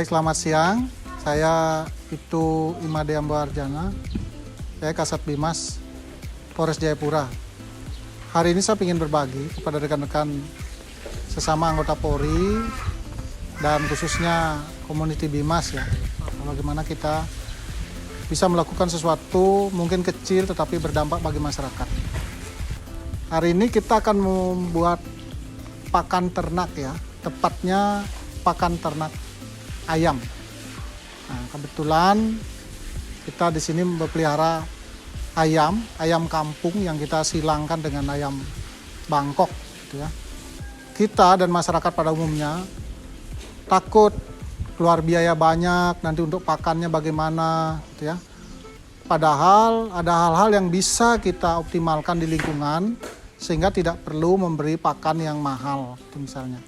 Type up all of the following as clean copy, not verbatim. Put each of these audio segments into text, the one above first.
Baik, selamat siang. Saya Ibtu Imade Amboarjana. Saya Kasat Bimas Polres Jayapura. Hari ini saya ingin berbagi kepada rekan-rekan sesama anggota Polri dan khususnya community Bimas ya. Bagaimana kita bisa melakukan sesuatu mungkin kecil tetapi berdampak bagi masyarakat. Hari ini kita akan membuat pakan ternak ya, tepatnya pakan ternak ayam. Nah, kebetulan kita di sini berpelihara ayam kampung yang kita silangkan dengan ayam Bangkok gitu ya. Kita dan masyarakat pada umumnya takut keluar biaya banyak nanti untuk pakannya bagaimana gitu ya. Padahal ada hal-hal yang bisa kita optimalkan di lingkungan sehingga tidak perlu memberi pakan yang mahal itu misalnya.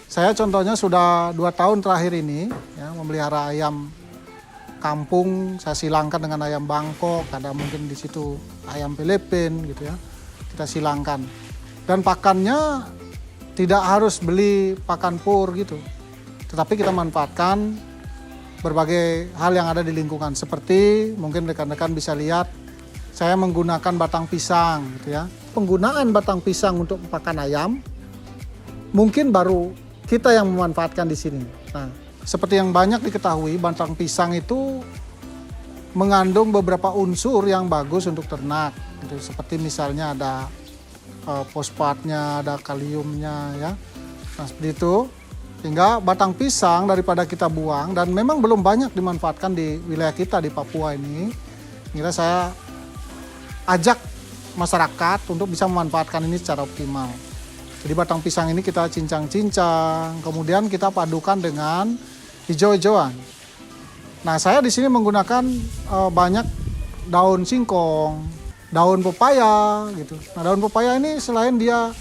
Saya contohnya sudah 2 tahun terakhir ini ya, memelihara ayam kampung, saya silangkan dengan ayam Bangkok, ada mungkin di situ ayam Filipin gitu ya. Kita silangkan. Dan pakannya tidak harus beli pakan pur gitu. Tetapi kita manfaatkan berbagai hal yang ada di lingkungan. Seperti mungkin rekan-rekan bisa lihat saya menggunakan batang pisang gitu ya. Penggunaan batang pisang untuk pakan ayam mungkin baru kita yang memanfaatkan di sini. Nah, seperti yang banyak diketahui, batang pisang itu mengandung beberapa unsur yang bagus untuk ternak. Gitu. Seperti misalnya ada fosfatnya, ada kaliumnya, ya. Nah, seperti itu. Sehingga batang pisang daripada kita buang dan memang belum banyak dimanfaatkan di wilayah kita di Papua ini. Kira saya ajak masyarakat untuk bisa memanfaatkan ini secara optimal. Jadi batang pisang ini kita cincang-cincang, kemudian kita padukan dengan hijau-hijauan. Nah, saya di sini menggunakan banyak daun singkong, daun pepaya gitu. Nah, daun pepaya ini selain dia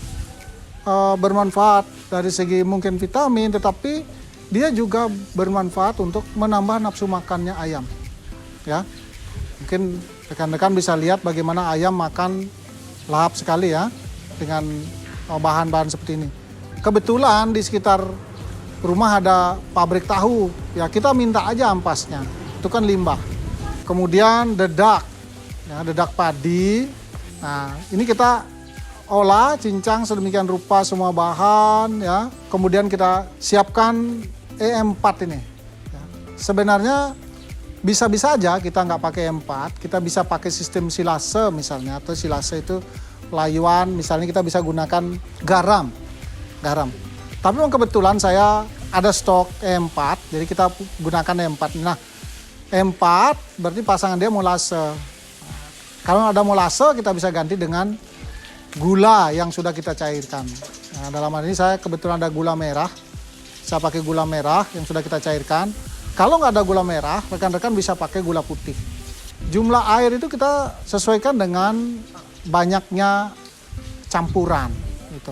bermanfaat dari segi mungkin vitamin, tetapi dia juga bermanfaat untuk menambah nafsu makannya ayam. Ya, mungkin rekan-rekan bisa lihat bagaimana ayam makan lahap sekali ya dengan bahan-bahan seperti ini. Kebetulan di sekitar rumah ada pabrik tahu, ya kita minta aja ampasnya, itu kan limbah. Kemudian dedak, ya, dedak padi. Nah ini kita olah, cincang sedemikian rupa semua bahan, ya. Kemudian kita siapkan E4 ini. Ya. Sebenarnya bisa-bisa aja kita nggak pakai E4, kita bisa pakai sistem silase misalnya, atau silase itu layuan, misalnya kita bisa gunakan garam. Tapi memang kebetulan saya ada stok E4, jadi kita gunakan E4. Nah, E4 berarti pasangan dia molase. Kalau ada molase, kita bisa ganti dengan gula yang sudah kita cairkan. Nah, dalam hal ini saya kebetulan ada gula merah. Saya pakai gula merah yang sudah kita cairkan. Kalau nggak ada gula merah, rekan-rekan bisa pakai gula putih. Jumlah air itu kita sesuaikan dengan banyaknya campuran gitu.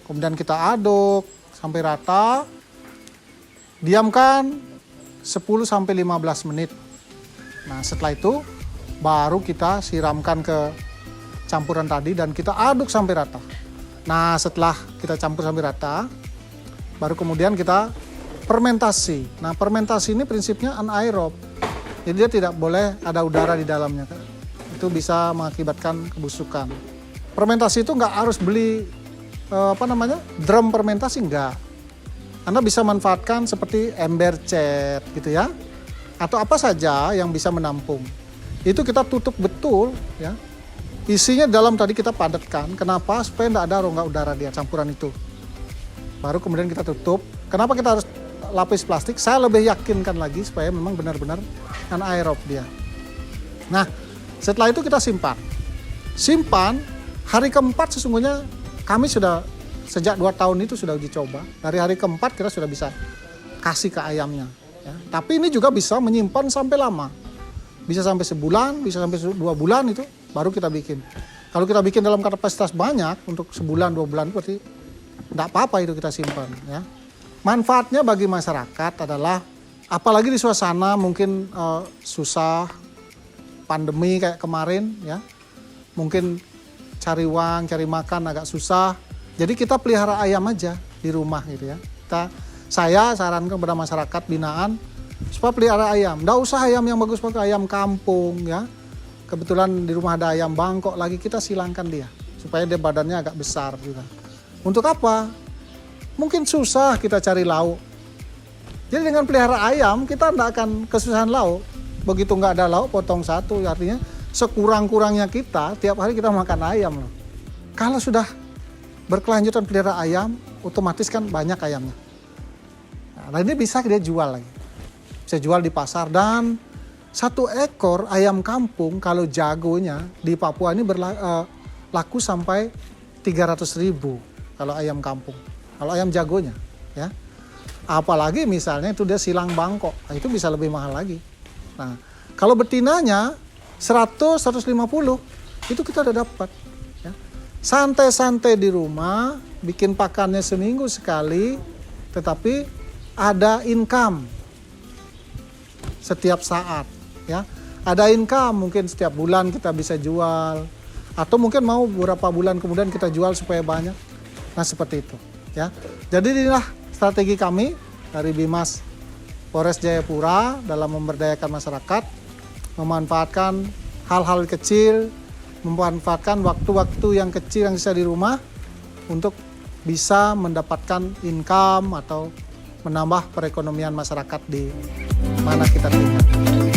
Kemudian kita aduk sampai rata. Diamkan 10 sampai 15 menit. Nah, setelah itu baru kita siramkan ke campuran tadi dan kita aduk sampai rata. Nah, setelah kita campur sampai rata, baru kemudian kita fermentasi. Nah, fermentasi ini prinsipnya anaerob. Jadi dia tidak boleh ada udara di dalamnya. Itu bisa mengakibatkan kebusukan. Fermentasi itu nggak harus beli drum fermentasi, nggak. Anda bisa manfaatkan seperti ember cat gitu ya, atau apa saja yang bisa menampung. Itu kita tutup betul ya. Isinya dalam tadi kita padatkan. Kenapa? Supaya tidak ada rongga udara di campuran itu. Baru kemudian kita tutup. Kenapa kita harus lapis plastik? Saya lebih yakinkan lagi supaya memang benar-benar anaerob dia. Nah, setelah itu kita simpan. Hari keempat sesungguhnya kami sudah sejak 2 tahun itu sudah uji coba. Dari hari keempat kita sudah bisa kasih ke ayamnya. Ya. Tapi ini juga bisa menyimpan sampai lama. Bisa sampai sebulan, bisa sampai 2 bulan itu baru kita bikin. Kalau kita bikin dalam kapasitas banyak untuk sebulan 2 bulan berarti tidak apa-apa itu kita simpan. Ya. Manfaatnya bagi masyarakat adalah apalagi di suasana mungkin susah, pandemi kayak kemarin ya. Mungkin cari uang, cari makan agak susah. Jadi kita pelihara ayam aja di rumah gitu ya. Kita Saya sarankan kepada masyarakat binaan supaya pelihara ayam. Nggak usah ayam yang bagus-bagus, ayam kampung ya. Kebetulan di rumah ada ayam bangkok lagi, kita silangkan dia supaya dia badannya agak besar juga. Untuk apa? Mungkin susah kita cari lauk. Jadi dengan pelihara ayam kita nggak akan kesusahan lauk. Begitu nggak ada lauk, potong satu, artinya sekurang-kurangnya kita tiap hari kita makan ayam loh. Kalau sudah berkelanjutan pelihara ayam, otomatis kan banyak ayamnya. Nah ini bisa dia jual lagi. Bisa jual di pasar, dan satu ekor ayam kampung kalau jagonya di Papua ini laku sampai 300.000 kalau ayam kampung. Kalau ayam jagonya ya. Apalagi misalnya itu dia silang bangkok, itu bisa lebih mahal lagi. Nah, kalau betinanya 100-150 itu kita udah dapat ya. Santai-santai di rumah, bikin pakannya seminggu sekali, tetapi ada income setiap saat ya. Ada income, mungkin setiap bulan kita bisa jual, atau mungkin mau beberapa bulan kemudian kita jual supaya banyak. Nah seperti itu ya. Jadi inilah strategi kami dari Bimas Polres Jayapura dalam memberdayakan masyarakat, memanfaatkan hal-hal kecil, memanfaatkan waktu-waktu yang kecil yang bisa di rumah untuk bisa mendapatkan income atau menambah perekonomian masyarakat di mana kita tinggal.